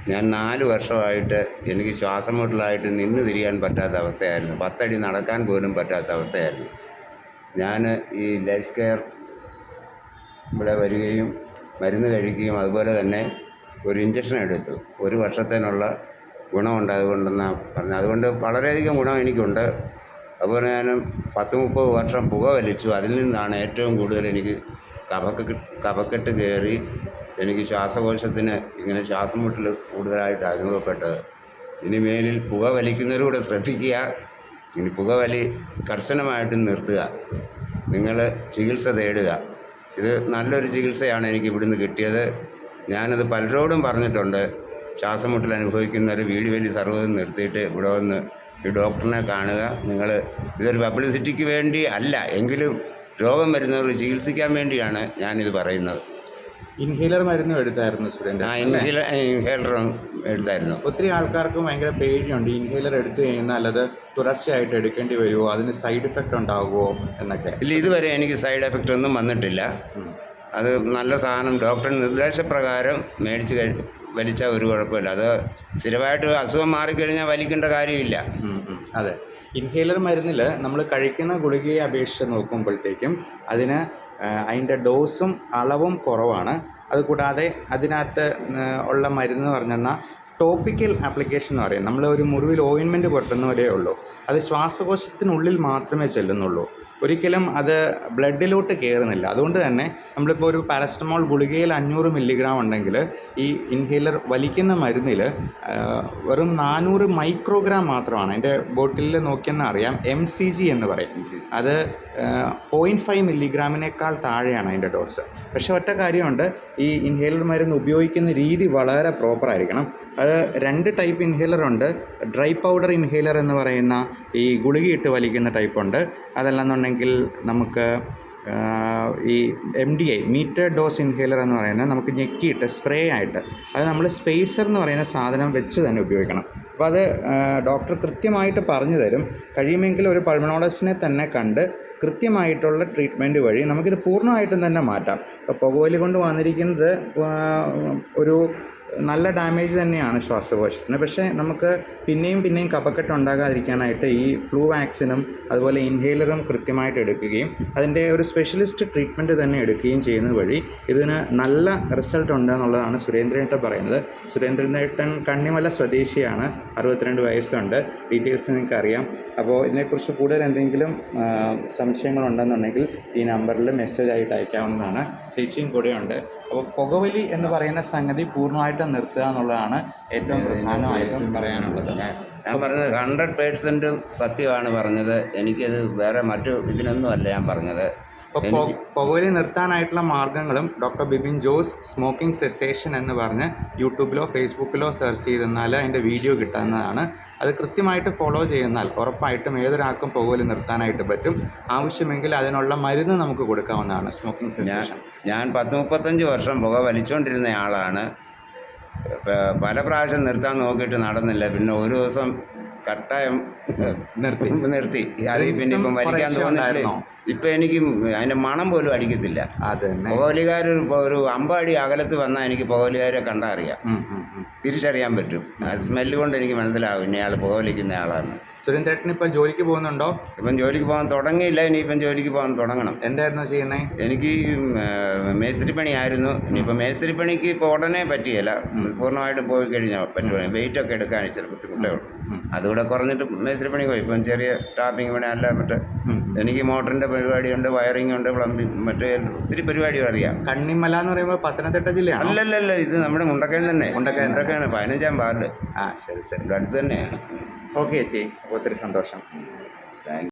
ഞാൻ 4 വർഷമായിട്ട് എനിക്ക് ശ്വാസം മുട്ടലായിട്ട് നിന്ന് തിരിയാൻ പറ്റാത്ത അവസ്ഥയായിരുന്നു. 10 അടി നടക്കാൻ പോലും പറ്റാത്ത അവസ്ഥയായിരുന്നു. ഞാൻ ഈ ലൈഫ് കെയർ ഇവിടെ വരികയും മരുന്ന് കഴിക്കുകയും അതുപോലെ തന്നെ ഒരു ഇഞ്ചക്ഷൻ എടുത്തു. 1 വർഷത്തേനുള്ള ഗുണമുണ്ട് അതുകൊണ്ടെന്നാണ് പറഞ്ഞത്. അതുകൊണ്ട് വളരെയധികം ഗുണം എനിക്കുണ്ട്. അതുപോലെ ഞാൻ 10-30 വർഷം പുക വലിച്ചു. അതിൽ നിന്നാണ് ഏറ്റവും കൂടുതൽ എനിക്ക് കഫക്കെട്ട് കയറി എനിക്ക് ശ്വാസകോശത്തിന് ഇങ്ങനെ ശ്വാസം മുട്ടൽ കൂടുതലായിട്ട് അനുഭവപ്പെട്ടത്. ഇനി മേലിൽ പുക വലിക്കുന്നവരൂടെ ശ്രദ്ധിക്കുക. ഇനി പുകവലി കർശനമായിട്ടും നിർത്തുക. നിങ്ങൾ ചികിത്സ തേടുക. ഇത് നല്ലൊരു ചികിത്സയാണ് എനിക്ക് ഇവിടുന്ന് കിട്ടിയത്. ഞാനത് പലരോടും പറഞ്ഞിട്ടുണ്ട്. ശ്വാസം മുട്ടൽ അനുഭവിക്കുന്നവർ വീട് വലി സർവ്വതും നിർത്തിയിട്ട് ഇവിടെ വന്ന് ഈ ഡോക്ടറിനെ കാണുക. നിങ്ങൾ ഇതൊരു പബ്ലിസിറ്റിക്ക് വേണ്ടി അല്ല, എങ്കിലും രോഗം വരുന്നവർക്ക് ചികിത്സിക്കാൻ വേണ്ടിയാണ് ഞാനിത് പറയുന്നത്. ഇൻഹേലർ മരുന്നും എടുത്തായിരുന്നു സുരേന്ദ്രൻ? ഇൻഹേലറും എടുത്തായിരുന്നു. ഒത്തിരി ആൾക്കാർക്ക് ഭയങ്കര പേടിയുണ്ട്, ഇൻഹേലർ എടുത്തു കഴിഞ്ഞാൽ അത് തുടർച്ചയായിട്ട് എടുക്കേണ്ടി വരുമോ, അതിന് സൈഡ് എഫക്റ്റ് ഉണ്ടാകുമോ എന്നൊക്കെ. ഇല്ല, ഇതുവരെ എനിക്ക് സൈഡ് എഫക്റ്റ് ഒന്നും വന്നിട്ടില്ല. അത് നല്ല സാധനം ഡോക്ടറുടെ നിർദ്ദേശപ്രകാരം മേടിച്ച് വലിച്ചാൽ ഒരു കുഴപ്പമില്ല. അത് സ്ഥിരമായിട്ട് അസുഖം മാറിക്കഴിഞ്ഞാൽ വലിക്കേണ്ട കാര്യമില്ല. അതെ, ഇൻഹേലർ മരുന്നിൽ നമ്മൾ കഴിക്കുന്ന ഗുളികയെ അപേക്ഷിച്ച് നോക്കുമ്പോഴത്തേക്കും അതിൻ്റെ ഡോസും അളവും കുറവാണ്. അതുകൂടാതെ അതിനകത്ത് ഉള്ള മരുന്ന് പറഞ്ഞാൽ ടോപ്പിക്കൽ ആപ്ലിക്കേഷൻ എന്ന് പറയും. നമ്മൾ ഒരു മുറിവിൽ ഓയിൻമെൻറ്റ് പുരട്ടുന്ന പോലെയേ ഉള്ളൂ. അത് ശ്വാസകോശത്തിനുള്ളിൽ മാത്രമേ ചെല്ലുന്നുള്ളൂ, ഒരിക്കലും അത് ബ്ലഡിലോട്ട് കയറുന്നില്ല. അതുകൊണ്ട് തന്നെ നമ്മളിപ്പോൾ ഒരു പാരസ്റ്റമോൾ ഗുളികയിൽ 500 മില്ലിഗ്രാം ഉണ്ടെങ്കിൽ ഈ ഇൻഹേലർ വലിക്കുന്ന മരുന്നിൽ വെറും 400 മൈക്രോഗ്രാം മാത്രമാണ്. അതിൻ്റെ ബോട്ടിലിൽ നോക്കിയെന്നാൽ അറിയാം, MCG എന്ന് പറയും. അത് 0.5 മില്ലിഗ്രാമിനേക്കാൾ താഴെയാണ് അതിൻ്റെ ഡോസ്. പക്ഷേ ഒറ്റ കാര്യമുണ്ട്, ഈ ഇൻഹേലർ മരുന്ന് ഉപയോഗിക്കുന്ന രീതി വളരെ പ്രോപ്പറായിരിക്കണം. അത് 2 ടൈപ്പ് ഇൻഹേലറുണ്ട്. ഡ്രൈ പൗഡർ ഇൻഹേലർ എന്ന് പറയുന്ന ഈ ഗുളികയിട്ട് വലിക്കുന്ന ടൈപ്പുണ്ട്. അതല്ലെന്നുണ്ടെങ്കിൽ നമുക്ക് ഈ MDI മീറ്റർ ഡോസ് ഇൻഹേലർ എന്ന് പറയുന്നത് നമുക്ക് ഞെക്കിയിട്ട് സ്പ്രേ ആയിട്ട്, അത് നമ്മൾ സ്പേസർ എന്ന് പറയുന്ന സാധനം വെച്ച് തന്നെ ഉപയോഗിക്കണം. അപ്പോൾ അത് ഡോക്ടർ കൃത്യമായിട്ട് പറഞ്ഞു തരും. കഴിയുമെങ്കിൽ ഒരു പൾമണോളജിസ്റ്റിനെ തന്നെ കണ്ട് കൃത്യമായിട്ടുള്ള ട്രീറ്റ്മെൻറ്റ് വഴി നമുക്കിത് പൂർണ്ണമായിട്ടും തന്നെ മാറ്റാം. ഇപ്പോൾ പുകവലി കൊണ്ട് വന്നിരിക്കുന്നത് ഒരു നല്ല ഡാമേജ് തന്നെയാണ് ശ്വാസകോശത്തിന്. പക്ഷേ നമുക്ക് പിന്നെയും കഫക്കെട്ട് ഉണ്ടാകാതിരിക്കാനായിട്ട് ഈ ഫ്ലൂ വാക്സിനും അതുപോലെ ഇൻഹേലറും കൃത്യമായിട്ട് എടുക്കുകയും അതിൻ്റെ ഒരു സ്പെഷ്യലിസ്റ്റ് ട്രീറ്റ്മെൻറ്റ് തന്നെ എടുക്കുകയും ചെയ്യുന്നത് വഴി ഇതിന് നല്ല റിസൾട്ട് ഉണ്ട് എന്നുള്ളതാണ് സുരേന്ദ്രേട്ടൻ പറയുന്നത്. സുരേന്ദ്രേട്ടൻ കണ്ണിമല സ്വദേശിയാണ്, 62 വയസ്സുണ്ട്. ഡീറ്റെയിൽസ് നിങ്ങൾക്ക് അറിയാം. അപ്പോൾ ഇതിനെക്കുറിച്ച് കൂടുതൽ എന്തെങ്കിലും സംശയങ്ങളുണ്ടെന്നുണ്ടെങ്കിൽ ഈ നമ്പറിൽ മെസ്സേജ് ആയിട്ട് അയക്കാവുന്നതാണ്. ചേച്ചിയും കൂടെയുണ്ട്. അപ്പോൾ പുകവലി എന്ന് പറയുന്ന സംഗതി പൂർണ്ണമായിട്ടും നിർത്തുക എന്നുള്ളതാണ് ഏറ്റവും പ്രധാനമായിട്ടും പറയാനുള്ളത്. ഞാൻ പറഞ്ഞത് 100% സത്യമാണ് പറഞ്ഞത്. എനിക്കത് വേറെ മറ്റു ഇതിനൊന്നുമല്ല ഞാൻ പറഞ്ഞത്. അപ്പോൾ പുകവലി നിർത്താനായിട്ടുള്ള മാർഗ്ഗങ്ങളും doctor Bibin Jose smoking cessation എന്ന് പറഞ്ഞ് യൂട്യൂബിലോ ഫേസ്ബുക്കിലോ സെർച്ച് ചെയ്തെന്നാൽ അതിൻ്റെ വീഡിയോ കിട്ടുന്നതാണ്. അത് കൃത്യമായിട്ട് ഫോളോ ചെയ്യുന്നാൽ ഉറപ്പായിട്ടും ഏതൊരാൾക്കും പുകവലി നിർത്താനായിട്ട് പറ്റും. ആവശ്യമെങ്കിൽ അതിനുള്ള മരുന്ന് നമുക്ക് കൊടുക്കാവുന്നതാണ് സ്മോക്കിംഗ് സെസേഷൻ. ഞാൻ 10-35 വർഷം പുക വലിച്ചുകൊണ്ടിരുന്ന ആളാണ്. പല പ്രാവശ്യം നിർത്താൻ നോക്കിയിട്ട് നടന്നില്ല. പിന്നെ ഒരു ദിവസം കട്ടായം നിർത്തി. അത് പിന്നെ ഇപ്പം വലിക്കാൻ തോന്നിയിട്ടില്ല. ഇപ്പം എനിക്ക് അതിൻ്റെ മണം പോലും അടിക്കത്തില്ല. പുകവലിക്കാർ ഒരു 50 അടി അകലത്ത് വന്നാൽ എനിക്ക് പുകവലിക്കാരെ കണ്ടാൽ അറിയാം, തിരിച്ചറിയാൻ പറ്റും. സ്മെല്ല് കൊണ്ട് എനിക്ക് മനസ്സിലാകും ഇന്നയാൾ പുകവലിക്കുന്ന ആളാണ്. സുരേന്ദ്രേട്ടൻ ഇപ്പം ജോലിക്ക് പോകുന്നുണ്ടോ? ഇപ്പം ജോലിക്ക് പോകാൻ തുടങ്ങിയില്ല, ഇനിയിപ്പം ജോലിക്ക് പോകാൻ തുടങ്ങണം. എന്തായിരുന്നു ചെയ്യുന്നത്? എനിക്ക് മേസ്തിരിപ്പണിയായിരുന്നു. ഇനിയിപ്പോൾ മേസ്തിരിപ്പണിക്ക് ഇപ്പോൾ ഉടനെ പറ്റിയല്ല, പൂർണ്ണമായിട്ടും പോയി കഴിഞ്ഞാൽ പറ്റുവാണെങ്കിൽ വെയിറ്റൊക്കെ എടുക്കാൻ ചില ബുദ്ധിമുട്ടേ ഉള്ളൂ. അതുകൂടെ കുറഞ്ഞിട്ട് മേസ്തിരിപ്പണിക്ക് പോയി. ഇപ്പം ചെറിയ ടാപ്പിംഗ് പണി അല്ല, മറ്റേ എനിക്ക് മോട്ടറിൻ്റെ പരിപാടിയുണ്ട്, വയറിംഗ് ഉണ്ട്, പ്ലംബിംഗ്, മറ്റേ ഒത്തിരി പരിപാടികൾ അറിയാം. കണ്ണിമല എന്ന് പറയുമ്പോൾ പത്തനംതിട്ട ജില്ലയാണ്? അല്ലല്ല, ഇത് നമ്മുടെ മുണ്ടക്കയം തന്നെ. മുണ്ടക്കയാണ് 15-ാം വാർഡ്. ശരി, അടുത്ത് തന്നെയാണ്. ഓക്കെ ചേച്ചി, ഒത്തിരി സന്തോഷം. Thank you.